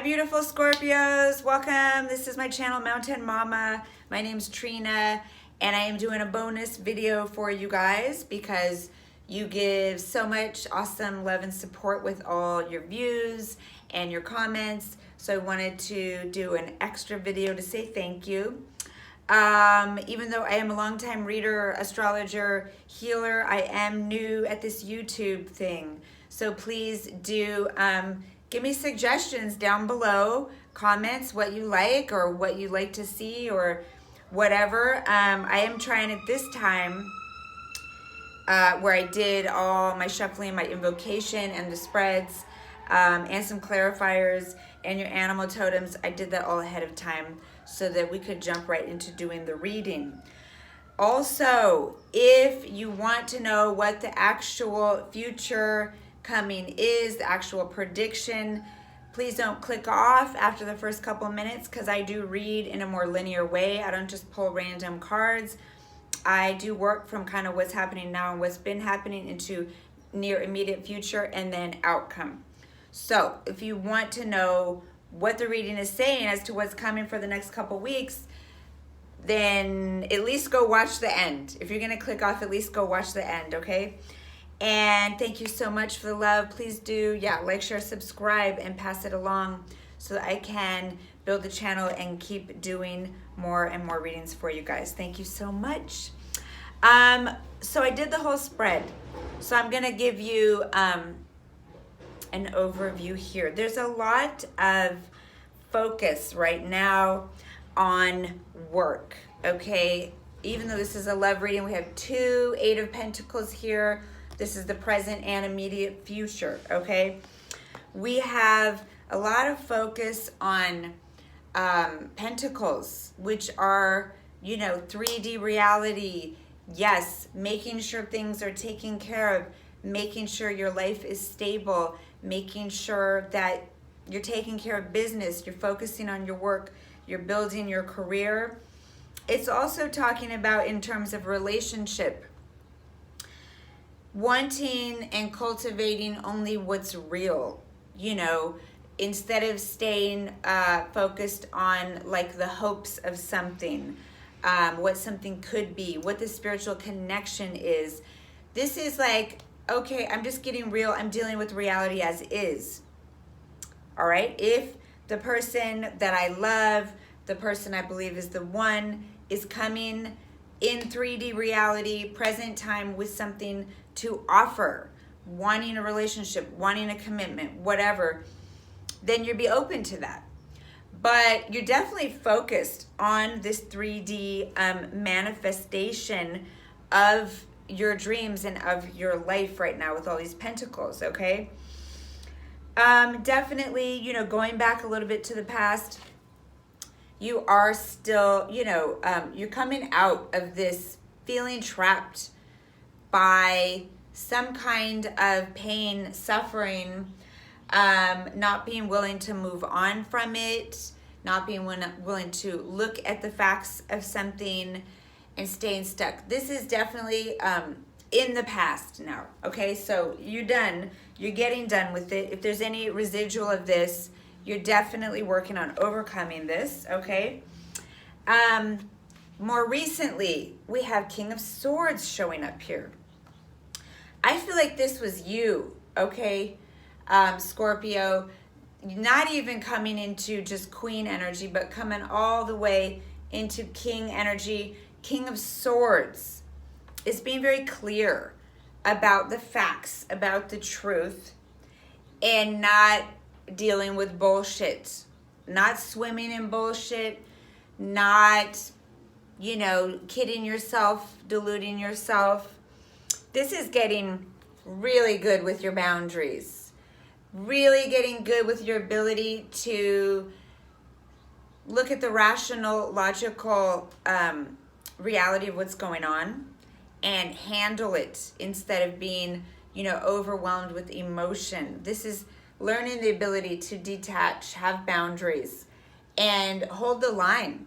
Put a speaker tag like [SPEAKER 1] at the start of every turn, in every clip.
[SPEAKER 1] beautiful Scorpios. Welcome. This is my channel, Mountain Mama. My name's Trina, and I am doing a bonus video for you guys because you give so much awesome love and support with all your views and your comments. So I wanted to do an extra video to say thank you. Even though I am a longtime reader, astrologer, healer, I am new at this YouTube thing. So please do give me suggestions down below, comments, what you like or what you like to see or whatever. I am trying it this time where I did all my shuffling, my invocation and the spreads and some clarifiers and your animal totems. I did that all ahead of time so that we could jump right into doing the reading. Also, if you want to know what the actual future coming is, the actual prediction, please don't click off after the first couple minutes because I do read in a more linear way. I don't just pull random cards. I do work from kind of what's happening now and what's been happening into near immediate future and then outcome. So if you want to know what the reading is saying as to what's coming for the next couple weeks, then at least go watch the end. If you're going to click off, at least go watch the end, okay? And thank you so much for the love. Please do, like, share, subscribe, and pass it along so that I can build the channel and keep doing more and more readings for you guys. Thank you so much. So I did the whole spread. So I'm going to give you an overview here. There's a lot of focus right now on work, okay? Even though this is a love reading, we have two Eight of Pentacles here. This is the present and immediate future, okay? We have a lot of focus on pentacles, which are, 3D reality. Yes, making sure things are taken care of, making sure your life is stable, making sure that you're taking care of business, you're focusing on your work, you're building your career. It's also talking about in terms of relationship, wanting and cultivating only what's real, instead of staying focused on like the hopes of something, what something could be, what the spiritual connection is. This is like, okay, I'm just getting real. I'm dealing with reality as is. All right. If the person that I love, the person I believe is the one, is coming in 3D reality, present time with something to offer, wanting a relationship, wanting a commitment, whatever, then you'd be open to that. But you're definitely focused on this 3D manifestation of your dreams and of your life right now with all these pentacles, okay? Definitely, going back a little bit to the past, you are still, you're coming out of this feeling trapped by some kind of pain, suffering, not being willing to move on from it, not being willing to look at the facts of something and staying stuck. This is definitely in the past now, okay? So you're done. You're getting done with it. If there's any residual of this, you're definitely working on overcoming this, okay? More recently, we have King of Swords showing up here. I feel like this was you, okay, Scorpio, not even coming into just Queen energy, but coming all the way into King energy. King of Swords is being very clear about the facts, about the truth, and not dealing with bullshit, not swimming in bullshit, not, kidding yourself, deluding yourself. This is getting really good with your boundaries, really getting good with your ability to look at the rational, logical reality of what's going on and handle it instead of being, overwhelmed with emotion. This is learning the ability to detach, have boundaries, and hold the line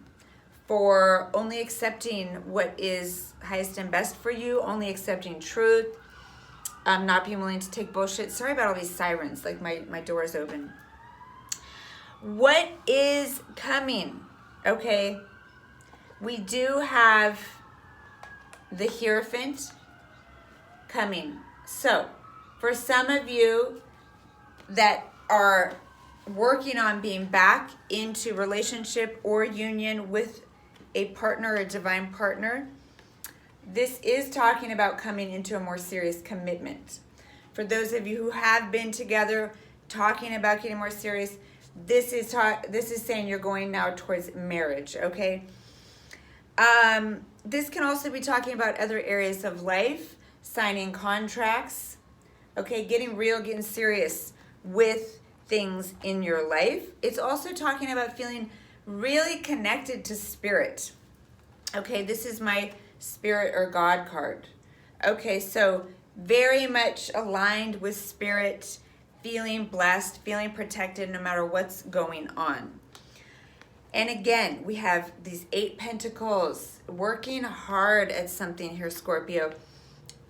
[SPEAKER 1] for only accepting what is highest and best for you, only accepting truth, not being willing to take bullshit. Sorry about all these sirens, like my door is open. What is coming? Okay, we do have the Hierophant coming. So, for some of you that are working on being back into relationship or union with a partner, a divine partner, this is talking about coming into a more serious commitment. For those of you who have been together, talking about getting more serious, this is saying you're going now towards marriage, okay? This can also be talking about other areas of life, signing contracts, okay, getting real, getting serious with things in your life. It's also talking about feeling really connected to spirit. Okay, this is my spirit or God card. Okay, so very much aligned with spirit, feeling blessed, feeling protected no matter what's going on. And again, we have these 8 pentacles, working hard at something here, Scorpio.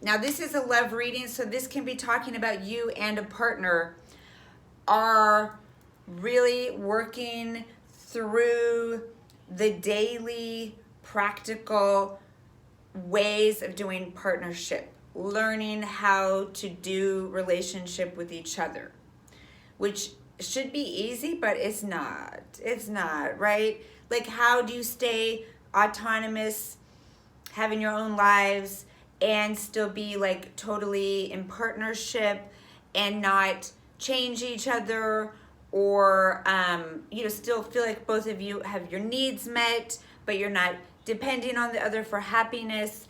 [SPEAKER 1] Now, this is a love reading, so this can be talking about you and a partner are really working through the daily practical ways of doing partnership, learning how to do relationship with each other, which should be easy, but it's not. It's not, right? Like, how do you stay autonomous, having your own lives, and still be like totally in partnership and not change each other, or still feel like both of you have your needs met, but you're not depending on the other for happiness.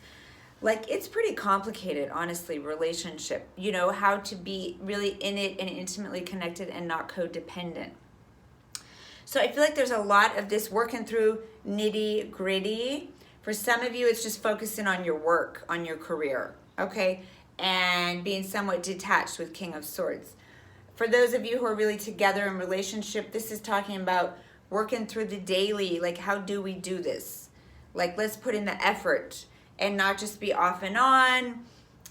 [SPEAKER 1] Like, it's pretty complicated, honestly, relationship, how to be really in it and intimately connected and not codependent. So I feel like there's a lot of this working through nitty gritty. For some of you, it's just focusing on your work, on your career, okay? And being somewhat detached with King of Swords. For those of you who are really together in relationship, this is talking about working through the daily, like, how do we do this? Like, let's put in the effort and not just be off and on,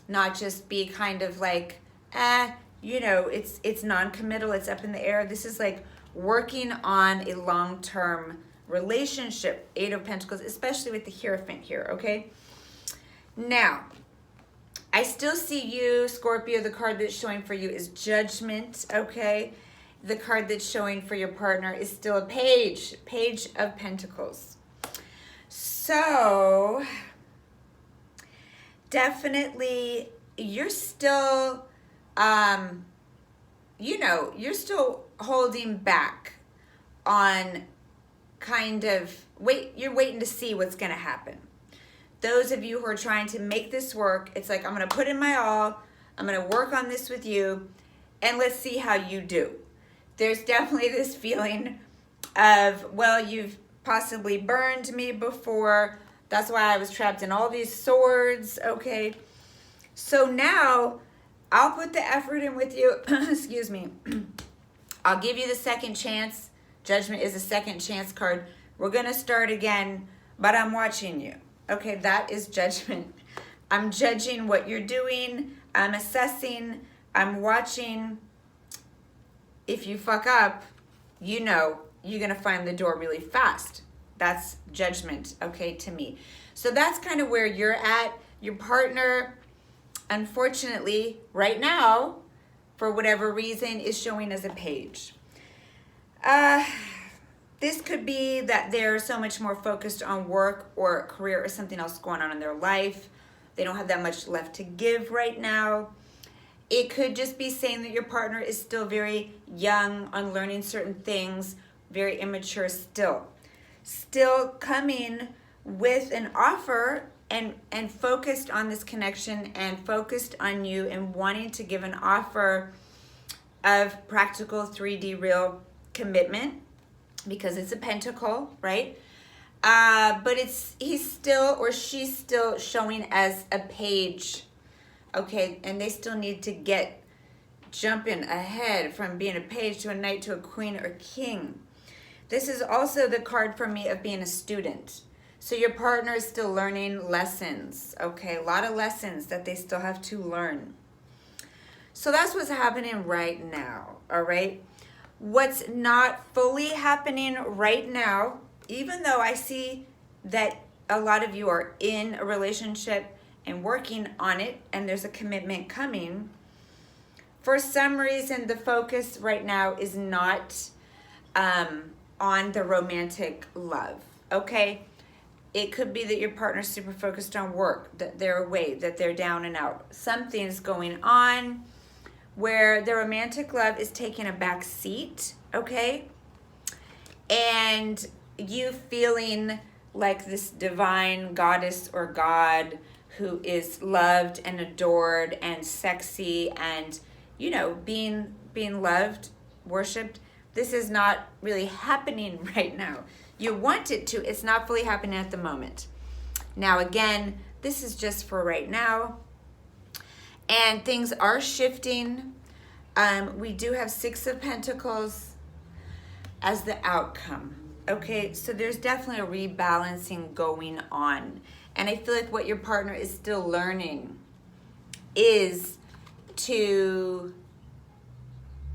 [SPEAKER 1] not just be kind of like, it's non-committal, it's up in the air. This is like working on a long-term relationship, 8 of Pentacles, especially with the Hierophant here, okay? Now, I still see you, Scorpio. The card that's showing for you is Judgment, okay? The card that's showing for your partner is still a Page of Pentacles. So, definitely, you're still, you're still holding back on you're waiting to see what's going to happen. Those of you who are trying to make this work, it's like, I'm going to put in my all, I'm going to work on this with you, and let's see how you do. There's definitely this feeling of, well, you've possibly burned me before, that's why I was trapped in all these swords, okay? So now, I'll put the effort in with you, excuse me. I'll give you the second chance. Judgment is a second chance card. We're going to start again, but I'm watching you. Okay, that is Judgment. I'm judging what you're doing. I'm assessing. I'm watching. If you fuck up, you're going to find the door really fast. That's Judgment, okay, to me. So that's kind of where you're at. Your partner, unfortunately, right now, for whatever reason, is showing as a Page. This could be that they're so much more focused on work or career or something else going on in their life. They don't have that much left to give right now. It could just be saying that your partner is still very young on learning certain things, very immature still. Still coming with an offer and focused on this connection and focused on you and wanting to give an offer of practical 3D real commitment, because it's a pentacle, right? But he's still or she's still showing as a Page, okay? And they still need to get jumping ahead from being a Page to a Knight to a Queen or King. This is also the card for me of being a student. So your partner is still learning lessons, okay? A lot of lessons that they still have to learn. So that's what's happening right now, all right? What's not fully happening right now, even though I see that a lot of you are in a relationship and working on it and there's a commitment coming, for some reason the focus right now is not on the romantic love, okay? It could be that your partner's super focused on work, that they're away, that they're down and out. Something's going on where the romantic love is taking a back seat, okay? And you feeling like this divine goddess or god who is loved and adored and sexy and, you know, being loved, worshipped. This is not really happening right now. You want it to, it's not fully happening at the moment. Now again, this is just for right now. And things are shifting. We do have 6 of Pentacles as the outcome. Okay, so there's definitely a rebalancing going on. And I feel like what your partner is still learning is to,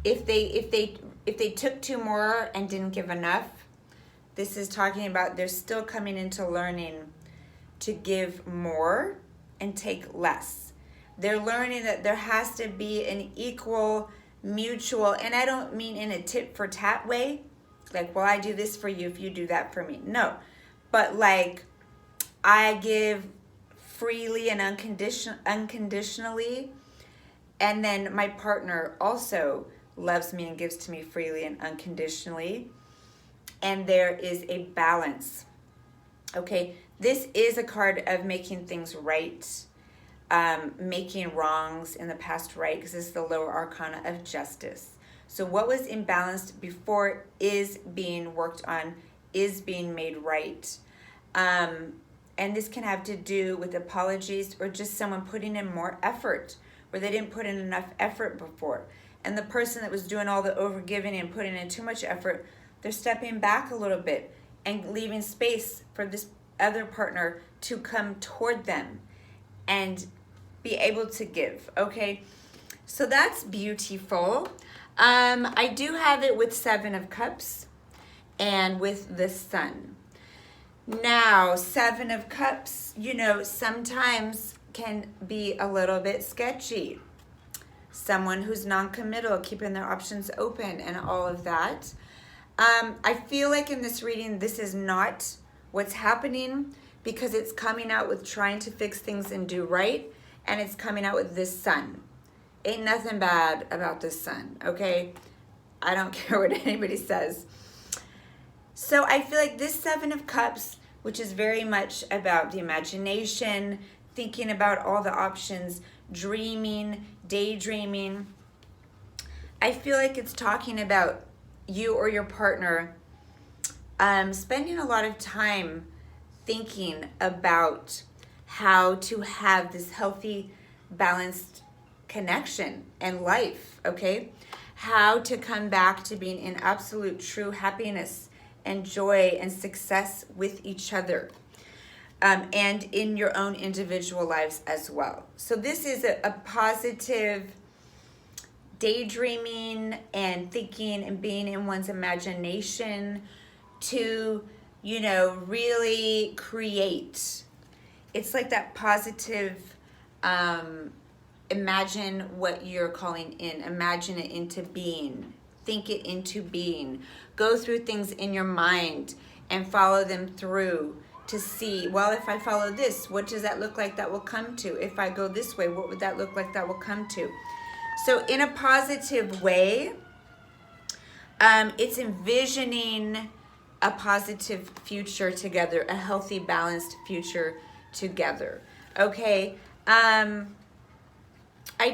[SPEAKER 1] if they took 2 more and didn't give enough, this is talking about they're still coming into learning to give more and take less. They're learning that there has to be an equal, mutual, and I don't mean in a tit for tat way, like, well, I do this for you if you do that for me. No, but like, I give freely and unconditionally, and then my partner also loves me and gives to me freely and unconditionally, and there is a balance. Okay, this is a card of making things right, making wrongs in the past right, because this is the lower arcana of justice. So what was imbalanced before is being worked on, is being made right. And this can have to do with apologies or just someone putting in more effort where they didn't put in enough effort before. And the person that was doing all the overgiving and putting in too much effort, they're stepping back a little bit and leaving space for this other partner to come toward them and be able to give, okay? So that's beautiful. I do have it with 7 of Cups and with the Sun. Now, 7 of Cups, you know, sometimes can be a little bit sketchy. Someone who's non-committal, keeping their options open and all of that. I feel like in this reading, this is not what's happening because it's coming out with trying to fix things and do right, and it's coming out with this Sun. Ain't nothing bad about this Sun, okay? I don't care what anybody says. So I feel like this 7 of Cups, which is very much about the imagination, thinking about all the options, dreaming, daydreaming. I feel like it's talking about you or your partner spending a lot of time thinking about how to have this healthy, balanced connection and life, okay? How to come back to being in absolute true happiness and joy and success with each other, and in your own individual lives as well. So this is a positive daydreaming and thinking and being in one's imagination to, you know, really create. It's like that positive, imagine what you're calling in, imagine it into being, think it into being, go through things in your mind and follow them through to see, well, if I follow this, what does that look like that will come to? If I go this way, what would that look like that will come to? So in a positive way, it's envisioning a positive future together, a healthy, balanced future together, okay? I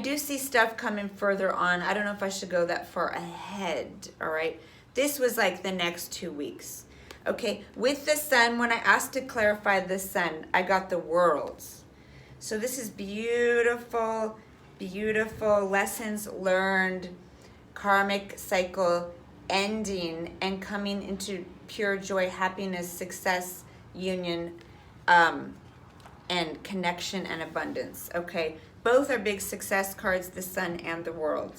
[SPEAKER 1] do see stuff coming further on. I don't know if I should go that far ahead, all right? This was like the next 2 weeks, okay? With the Sun, when I asked to clarify the Sun, I got the Worlds. So this is beautiful, beautiful lessons learned, karmic cycle ending and coming into pure joy, happiness, success, union, and connection and abundance, okay? Both are big success cards, the Sun and the World.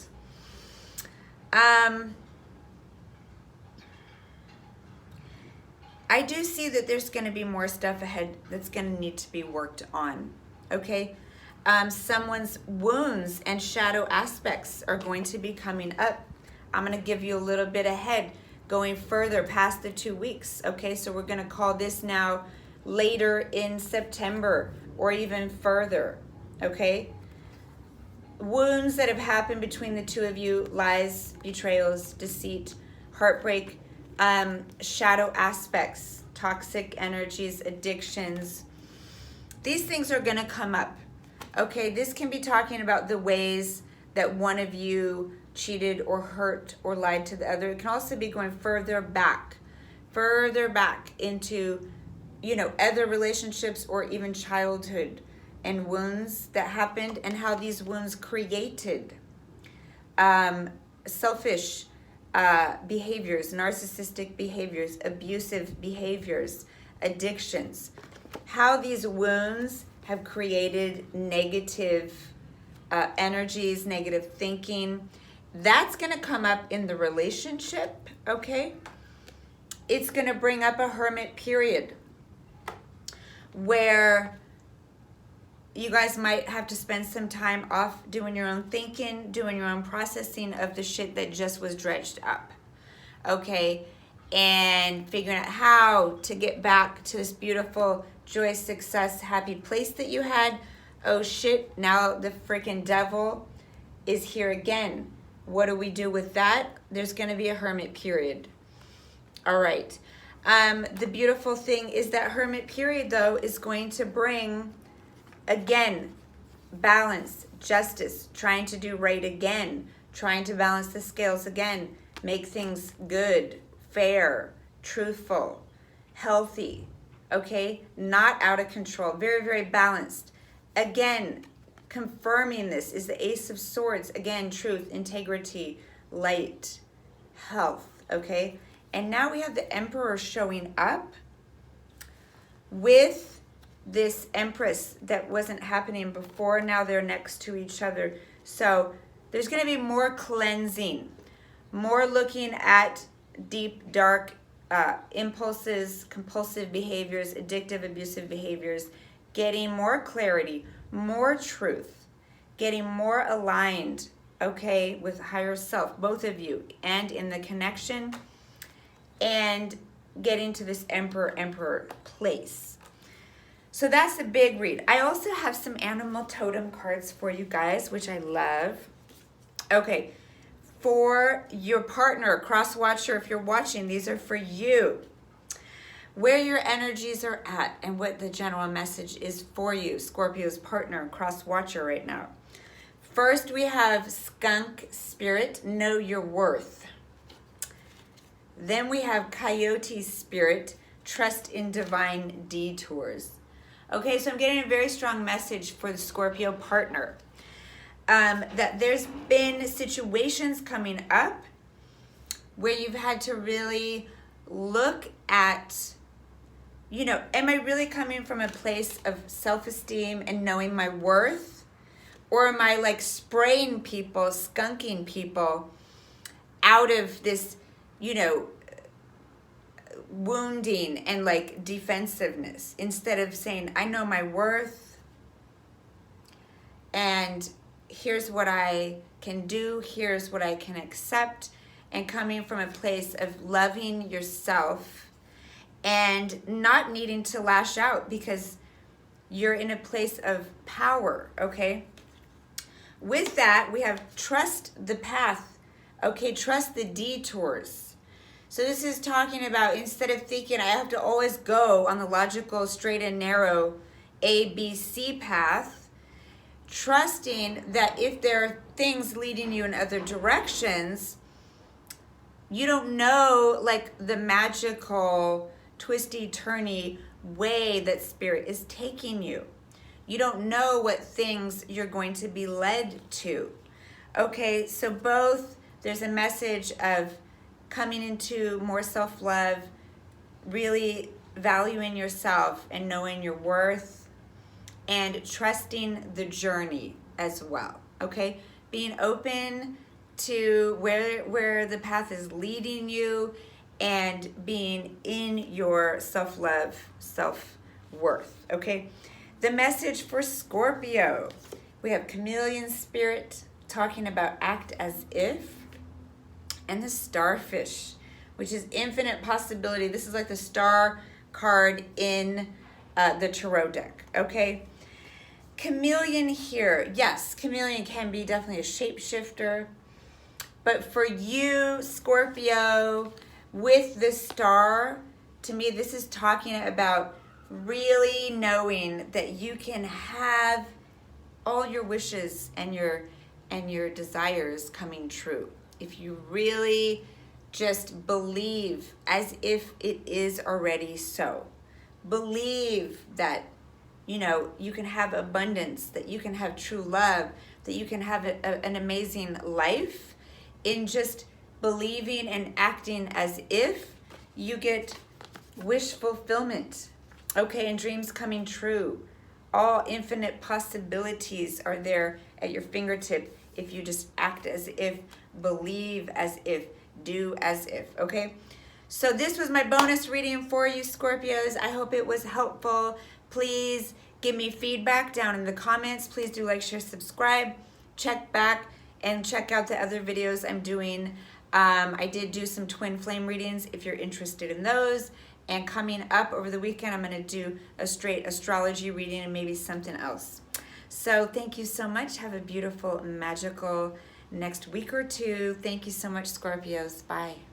[SPEAKER 1] I do see that there's going to be more stuff ahead that's going to need to be worked on, okay? Someone's wounds and shadow aspects are going to be coming up. I'm going to give you a little bit ahead, going further past the 2 weeks, okay? So we're going to call this now later in September or even further, okay? Wounds that have happened between the two of you, lies, betrayals, deceit, heartbreak, shadow aspects, toxic energies, addictions. These things are going to come up. Okay, this can be talking about the ways that one of you cheated or hurt or lied to the other. It can also be going further back into, you know, other relationships or even childhood and wounds that happened and how these wounds created selfish behaviors, narcissistic behaviors, abusive behaviors, addictions. How these wounds have created negative energies, negative thinking. That's going to come up in the relationship, okay? It's going to bring up a hermit period where you guys might have to spend some time off doing your own thinking, doing your own processing of the shit that just was dredged up, okay? And figuring out how to get back to this beautiful, joyous, success, happy place that you had. Oh shit, now the freaking devil is here again. What do we do with that? There's going to be a hermit period. All right. The beautiful thing is that hermit period, though, is going to bring, again, balance, justice, trying to do right again, trying to balance the scales again, make things good, fair, truthful, healthy, okay? Not out of control, very, very balanced. Again, confirming this is the Ace of Swords. Again, truth, integrity, light, health, okay? And now we have the Emperor showing up with this Empress that wasn't happening before. Now they're next to each other. So there's going to be more cleansing, more looking at deep, dark impulses, compulsive behaviors, addictive, abusive behaviors, getting more clarity, more truth, getting more aligned, okay, with higher self, both of you, and in the connection, and getting to this Emperor place. So that's a big read. I also have some animal totem cards for you guys, which I love. Okay, for your partner, cross watcher, if you're watching, these are for you. Where your energies are at and what the general message is for you, Scorpio's partner, cross watcher right now. First, we have Skunk Spirit, know your worth. Then we have Coyote Spirit, trust in divine detours. Okay, so I'm getting a very strong message for the Scorpio partner. That there's been situations coming up where you've had to really look at, you know, am I really coming from a place of self-esteem and knowing my worth? Or am I like spraying people, skunking people out of this, you know, wounding and like defensiveness, instead of saying, I know my worth and here's what I can do, here's what I can accept, and coming from a place of loving yourself and not needing to lash out because you're in a place of power, okay? With that, we have trust the path, okay? Trust the detours. So this is talking about, instead of thinking I have to always go on the logical, straight and narrow ABC path, trusting that if there are things leading you in other directions, you don't know like the magical, twisty, turny way that spirit is taking you. You don't know what things you're going to be led to. Okay, so both, there's a message of coming into more self-love, really valuing yourself and knowing your worth, and trusting the journey as well, okay? Being open to where the path is leading you, and being in your self-love, self-worth, okay? The message for Scorpio, we have chameleon spirit talking about act as if, and the starfish, which is infinite possibility. This is like the star card in the tarot deck, okay? Chameleon here, yes, chameleon can be definitely a shapeshifter, but for you, Scorpio, with the star, to me, this is talking about really knowing that you can have all your wishes and your desires coming true. If you really just believe as if it is already so. Believe that, you know, you can have abundance, that you can have true love, that you can have an amazing life in just believing and acting as if you get wish fulfillment, okay, and dreams coming true. All infinite possibilities are there at your fingertip if you just act as if, believe as if, do as if, okay? So this was my bonus reading for you, Scorpios. I hope it was helpful. Please give me feedback down in the comments. Please do like, share, subscribe. Check back and check out the other videos I'm doing. I did do some twin flame readings if you're interested in those. And coming up over the weekend, I'm going to do a straight astrology reading and maybe something else. So thank you so much. Have a beautiful, magical next week or two. Thank you so much, Scorpios. Bye.